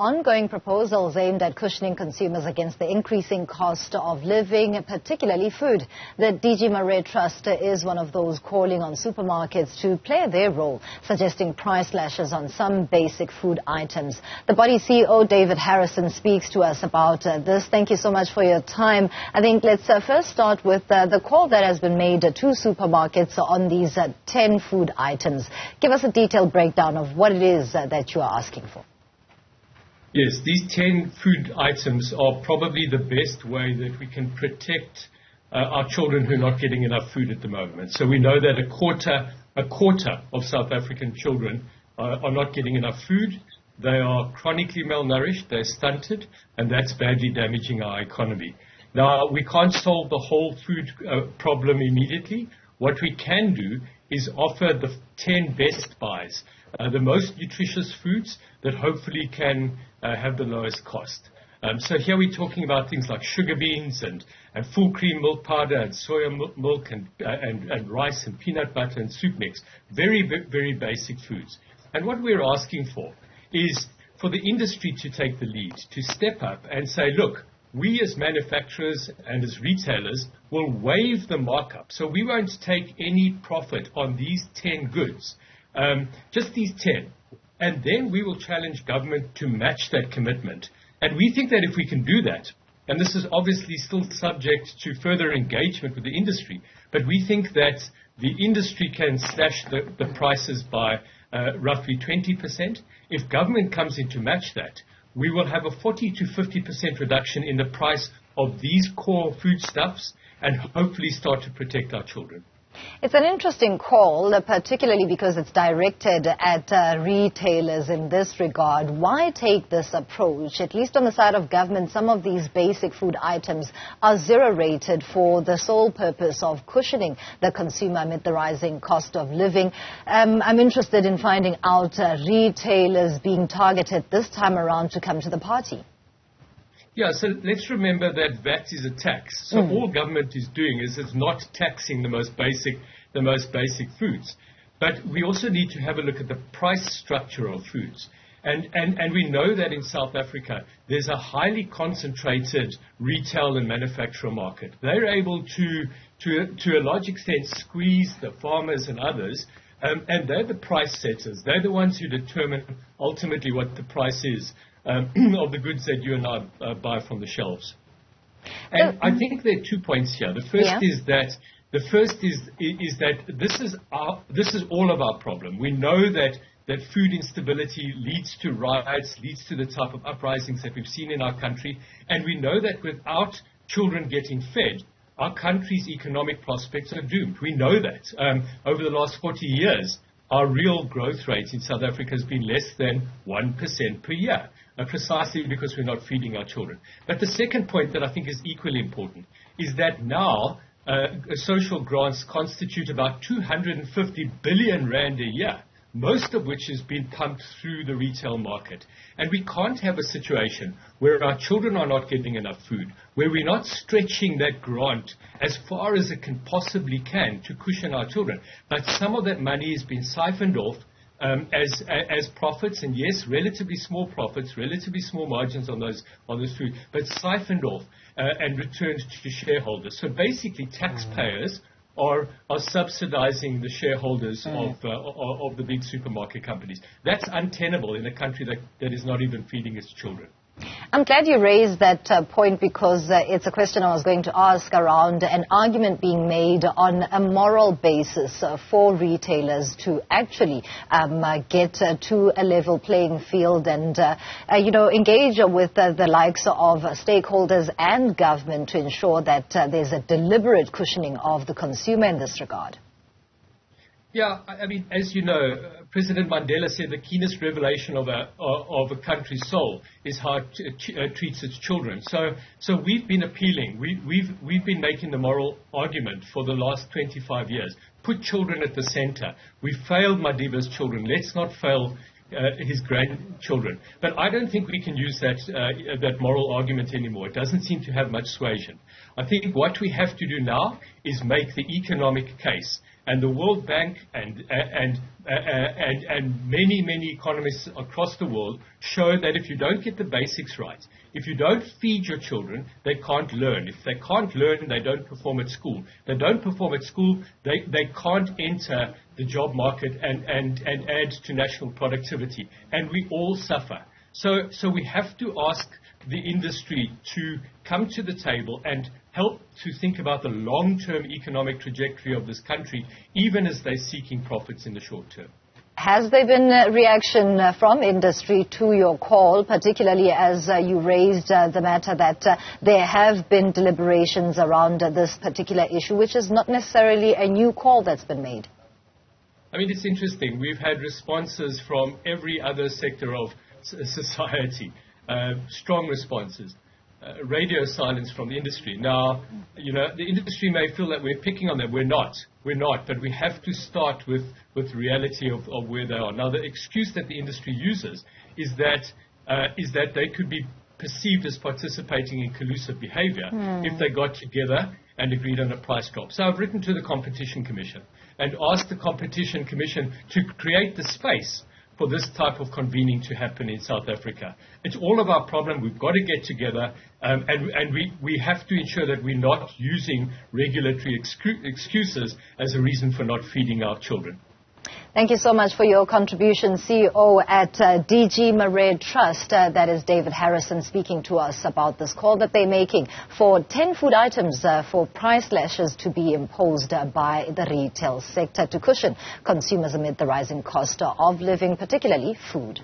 ongoing proposals aimed at cushioning consumers against the increasing cost of living, particularly food. The DG Marais Trust is one of those calling on supermarkets to play their role, suggesting price slashes on some basic food items. The body CEO, David Harrison, speaks to us about this. Thank you so much for your time. I think let's first start with the call that has been made to supermarkets on these 10 food items. Give us a detailed breakdown of what it is that you are asking for. Yes, these 10 food items are probably the best way that we can protect our children who are not getting enough food at the moment. So we know that a quarter of South African children are not getting enough food. They are chronically malnourished, they're stunted, and that's badly damaging our economy. Now, we can't solve the whole food problem immediately. What we can do is offer the 10 best buys, the most nutritious foods that hopefully can have the lowest cost. So here we're talking about things like sugar beans and full cream milk powder and soya milk and rice and peanut butter and soup mix. Very, very basic foods. And what we're asking for is for the industry to take the lead, to step up and say, look, we as manufacturers and as retailers will waive the markup. So we won't take any profit on these 10 goods, just these 10. And then we will challenge government to match that commitment. And we think that if we can do that, and this is obviously still subject to further engagement with the industry, but we think that the industry can slash the prices by roughly 20%. If government comes in to match that, we will have a 40 to 50% reduction in the price of these core foodstuffs and hopefully start to protect our children. It's an interesting call, particularly because it's directed at retailers in this regard. Why take this approach? At least on the side of government, some of these basic food items are zero-rated for the sole purpose of cushioning the consumer amid the rising cost of living. I'm interested in finding out retailers being targeted this time around to come to the party. Yeah, so let's remember that VAT is a tax. So all government is doing is it's not taxing the most basic foods. But we also need to have a look at the price structure of foods. And we know that in South Africa, there's a highly concentrated retail and manufacturer market. They're able to a large extent, squeeze the farmers and others. And they're the price setters. They're the ones who determine ultimately what the price is of the goods that you and I buy from the shelves. And I think there are 2 points here. The first is that this is all of our problem. We know that food instability leads to riots, leads to the type of uprisings that we've seen in our country, and we know that without children getting fed, our country's economic prospects are doomed. We know that. Over the last 40 years, our real growth rate in South Africa has been less than 1% per year, precisely because we're not feeding our children. But the second point that I think is equally important is that now social grants constitute about 250 billion rand a year, most of which has been pumped through the retail market. And we can't have a situation where our children are not getting enough food, where we're not stretching that grant as far as it can possibly can to cushion our children. But some of that money is being siphoned off as profits, and yes, relatively small profits, relatively small margins on those food, but siphoned off and returned to shareholders. So basically, taxpayers are subsidizing the shareholders of the big supermarket companies. That's untenable in a country that is not even feeding its children. I'm glad you raised that point because it's a question I was going to ask around an argument being made on a moral basis for retailers to actually get to a level playing field and, engage with the likes of stakeholders and government to ensure that there's a deliberate cushioning of the consumer in this regard. Yeah, I mean, as you know, President Mandela said the keenest revelation of a country's soul is how it treats its children. So we've been appealing. We've been making the moral argument for the last 25 years. Put children at the center. We failed Madiba's children. Let's not fail his grandchildren. But I don't think we can use that moral argument anymore. It doesn't seem to have much suasion. I think what we have to do now is make the economic case. And the World Bank and many economists across the world show that if you don't get the basics right, if you don't feed your children, they can't learn. If they can't learn, they don't perform at school. They don't perform at school, they can't enter the job market and add to national productivity. And we all suffer. So we have to ask the industry to come to the table and help to think about the long-term economic trajectory of this country, even as they're seeking profits in the short term. Has there been a reaction from industry to your call, particularly as you raised the matter that there have been deliberations around this particular issue, which is not necessarily a new call that's been made? I mean, it's interesting. We've had responses from every other sector of society, strong responses. Radio silence from the industry. Now, the industry may feel that we're picking on them. We're not, but we have to start with reality of where they are. Now, the excuse that the industry uses is that they could be perceived as participating in collusive behavior if they got together and agreed on a price drop. So I've written to the Competition Commission and asked the Competition Commission to create the space for this type of convening to happen in South Africa. It's all of our problem. We've got to get together, and we have to ensure that we're not using regulatory excuses as a reason for not feeding our children. Thank you so much for your contribution, CEO at DG Maree Trust. That is David Harrison speaking to us about this call that they're making for 10 food items for price slashes to be imposed by the retail sector to cushion consumers amid the rising cost of living, particularly food.